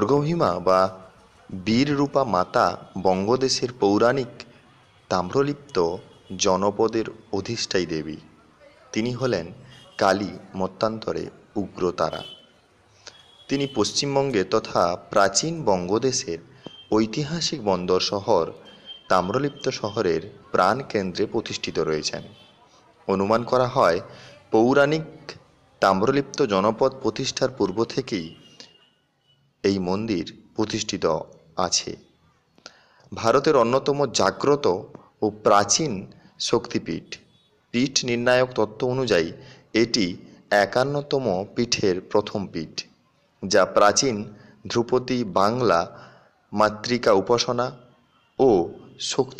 খড়গভীমা বা বীররূপা মাতা বঙ্গদেশের পৌরাণিক তাম্রলিপ্ত জনপদের অধিষ্ঠায়ী দেবী। তিনি হলেন কালী, মতান্তরে উগ্রতারা। তিনি পশ্চিমবঙ্গে তথা প্রাচীন বঙ্গদেশের ঐতিহাসিক বন্দর শহর তাম্রলিপ্ত শহরের প্রাণকেন্দ্রে প্রতিষ্ঠিত রয়েছেন। অনুমান করা হয় পৌরাণিক তাম্রলিপ্ত জনপদ প্রতিষ্ঠার পূর্ব থেকেই এই মন্দির প্রতিষ্ঠিত আছে। ভারতের অন্যতম জাগ্রত ও প্রাচীন শক্তিপীঠ। পীঠ নির্ণায়ক তত্ত্ব অনুযায়ী এটি ৫১তম পীঠের প্রথম পীঠ, যা প্রাচীন ধ্রুপদী বাংলা মাতৃকা উপাসনা ও শক্তি